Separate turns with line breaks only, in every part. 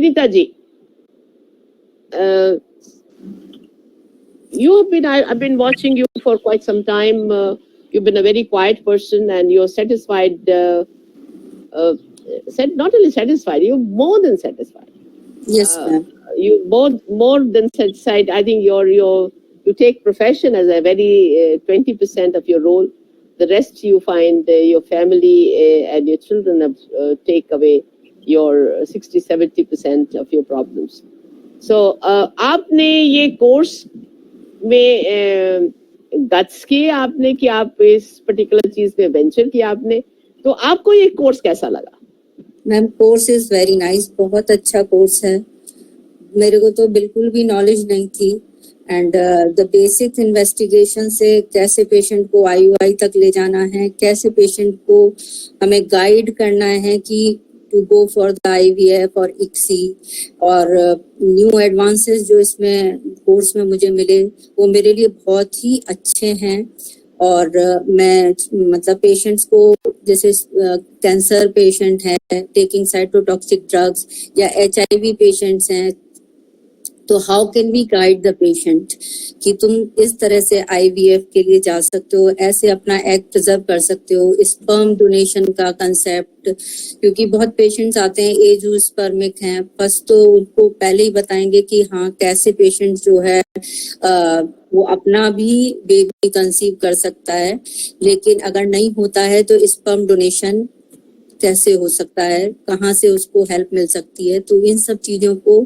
Vinita ji, I've been watching you for quite some time. You've been a very quiet person, and you're satisfied. Not only satisfied, you're more than satisfied.
Yes, ma'am.
You more than satisfied. I think you take profession as a very 20% of your role. The rest you find your family and your children take away your 60-70% of your problems. So आपने ये course में guts किए आपने कि आप इस particular चीज में वेंचर किया आपने, तो आपको ये कोर्स कैसा लगा?
Ma'am course is very nice, बहुत अच्छा कोर्स है। मेरे को तो बिल्कुल भी नॉलेज नहीं थी एंड द बेसिक इन्वेस्टिगेशन से कैसे पेशेंट को IUI तक ले जाना है, कैसे पेशेंट को हमें गाइड करना है कि to go for the IVF और ICSI, और न्यू एडवांसेस जो इसमें कोर्स में मुझे मिले वो मेरे लिए बहुत ही अच्छे हैं। और मैं मतलब पेशेंट्स को, जैसे कैंसर पेशेंट है टेकिंग साइटोटॉक्सिक ड्रग्स, या HIV पेशेंट्स हैं, तो how can we guide the patient कि तुम इस तरह से IVF के लिए जा सकते हो, ऐसे अपना एग प्रिजर्व कर सकते हो, स्पर्म डोनेशन का कंसेप्ट, क्योंकि बहुत पेशेंट्स आते हैं एज स्पर्मिक हैं, फर्स्ट तो उनको पहले ही बताएंगे कि हाँ कैसे पेशेंट जो है वो अपना भी बेबी कंसीव कर सकता है, लेकिन अगर नहीं होता है तो स्पर्म डोनेशन कैसे हो सकता है, कहाँ से उसको हेल्प मिल सकती है। तो इन सब चीजों को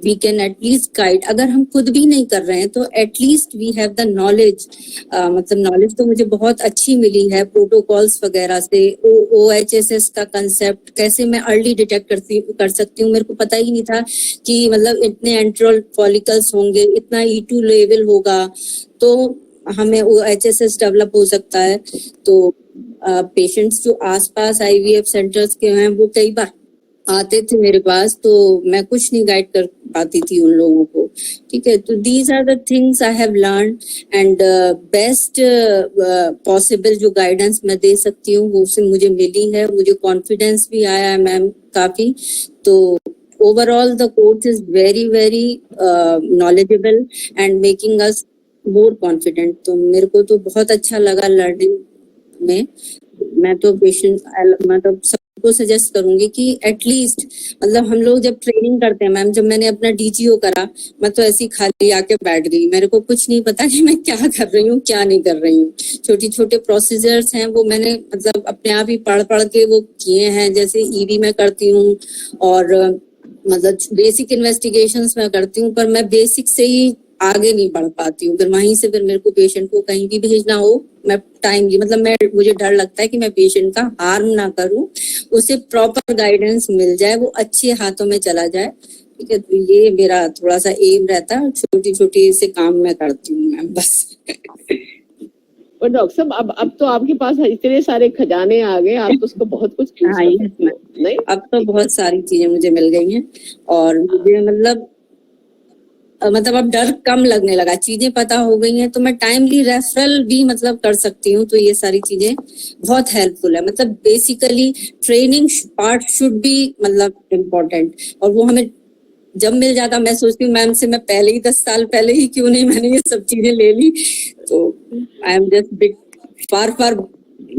वी कैन एटलीस्ट गाइड। अगर हम खुद भी नहीं कर रहे हैं तो at least we have the knowledge. मतलब नॉलेज तो मुझे बहुत अच्छी मिली है प्रोटोकॉल्स वगैरह से। OHSS का कंसेप्ट कैसे मैं अर्ली डिटेक्ट कर सकती हूँ, मेरे को पता ही नहीं था कि मतलब इतने एंट्रल फॉलिकल्स होंगे, इतना E2 लेवल होगा, तो हमें OHSS डेवलप हो सकता है। तो पेशेंट्स जो आसपास IVF सेंटर्स के हैं वो कई बार आते थे मेरे पास, तो मैं कुछ नहीं गाइड कर पाती थी उन लोगों को। ठीक है, तो these are the things I have learn and best possible जो गाइडेंस मैं दे सकती हूँ वो से मुझे मिली है। मुझे कॉन्फिडेंस भी आया है मैम काफी। तो overall the course is very very knowledgeable and making us more confident. तो मेरे को तो बहुत अच्छा लगा लर्निंग में। मैं तो मतलब सबको सजेस्ट करूंगी कि एटलीस्ट मतलब हम लोग जब ट्रेनिंग करते हैं मैम, जब मैंने अपना DGO करा, मैं तो ऐसी खाली आके बैठ गई, मेरे को कुछ नहीं पता कि मैं क्या कर रही हूँ क्या नहीं कर रही हूँ। छोटी छोटे प्रोसीजर्स हैं वो मैंने मतलब अपने आप ही पढ़ के वो किए हैं, जैसे ED में करती हूँ और मतलब बेसिक इन्वेस्टिगेशंस मैं करती हूँ, पर मैं बेसिक से ही आगे नहीं बढ़ पाती हूँ। फिर वहीं से फिर मेरे को पेशेंट को कहीं भी भेजना हो, मैं टाइमली मतलब मुझे डर लगता है कि मैं पेशेंट का हार्म ना करूँ, उसे प्रॉपर गाइडेंस मिल जाए, वो अच्छे हाथों में चला जाए। ठीक है, तो ये मेरा थोड़ा सा एम रहता है। छोटी छोटी से काम मैं करती हूँ मैम, बस।
पर डॉक्टर साहब अब तो आपके पास इतने सारे खजाने आ गए, आप तो उसको बहुत कुछ
नहीं, अब तो बहुत सारी चीजें मुझे मिल गई हैं और मुझे मतलब अब डर कम लगने लगा, चीजें पता हो गई हैं, तो मैं टाइमली रेफरल भी मतलब कर सकती हूँ। तो ये सारी चीजें बहुत हेल्पफुल है। मतलब basically training part should be मतलब इम्पोर्टेंट, और वो हमें जब मिल जाता, मैं सोचती हूँ मैम से मैं पहले ही 10 साल पहले ही क्यों नहीं मैंने ये सब चीजें ले ली। तो I am just big far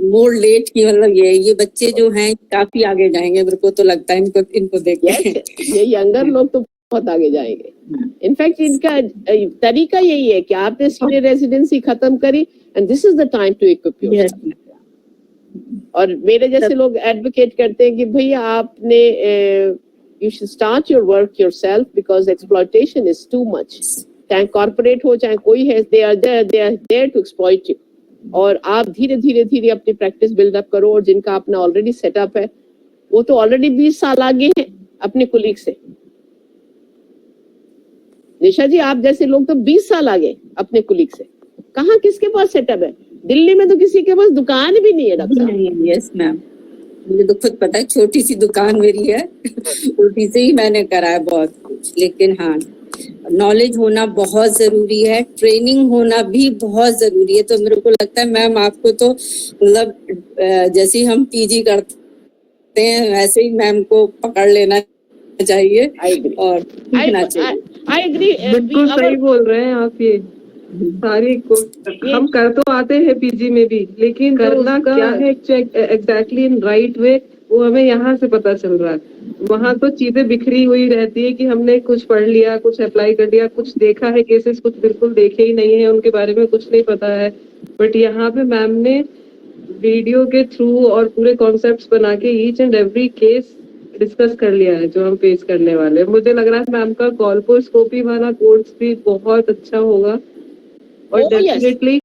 more late की मतलब ये बच्चे जो हैं काफी आगे जाएंगे, मेरे को तो लगता है इनको देख
ये यंगर लोग तो बहुत आगे जाएंगे। इनफैक्ट इनका तरीका यही है कि आपने सीनियर रेजिडेंसी खत्म करी and this is the time to equip yourself. और मेरे जैसे लोग एडवोकेट करते हैं कि भैया आपने you should start your work yourself because exploitation is too much. चाहे कॉर्पोरेट हो चाहे कोई है, they are there to exploit you. और आप धीरे धीरे अपनी प्रैक्टिस बिल्डअप करो। और जिनका अपना ऑलरेडी सेटअप है वो तो ऑलरेडी 20 साल आगे हैं अपने कुलीग से। निशा जी, आप जैसे लोग तो 20 साल आगे अपने कुलीग से। कहाँ किसके पास सेटअप है? दिल्ली में तो किसी के पास दुकान भी नहीं है डॉक्टर साहब।
यस मैम, मुझे तो खुद पता है, छोटी सी दुकान मेरी है, उल्टी से ही मैंने करा है बहुत कुछ। लेकिन हाँ, नॉलेज होना बहुत जरूरी है, ट्रेनिंग होना भी बहुत जरूरी है। तो मेरे को लगता है मैम आपको तो मतलब जैसे ही हम PG करते हैं वैसे ही मैम को पकड़ लेना चाहिए
I agree.
और सीखना चाहिए।
I agree.
बिल्कुल सही बोल रहे हैं आप। ये सारी हम कर तो आते हैं पीजी में भी, लेकिन करना क्या है एग्जैक्टली इन राइट वे, वो हमें यहाँ से पता चल रहा है। वहाँ तो चीजें बिखरी हुई रहती है कि हमने कुछ पढ़ लिया, कुछ अप्लाई कर लिया, कुछ देखा है केसेस, कुछ बिल्कुल देखे ही नहीं है, उनके बारे में कुछ नहीं पता है। बट यहाँ पे मैम ने वीडियो के थ्रू और पूरे कॉन्सेप्ट्स बना के each and every case discuss कर लिया है जो हम फेस करने वाले हैं। मुझे लग रहा है मैम का कॉल्पोस्कोपी वाला कोर्स भी बहुत अच्छा होगा और
Oh, yes.
डेफिनेटली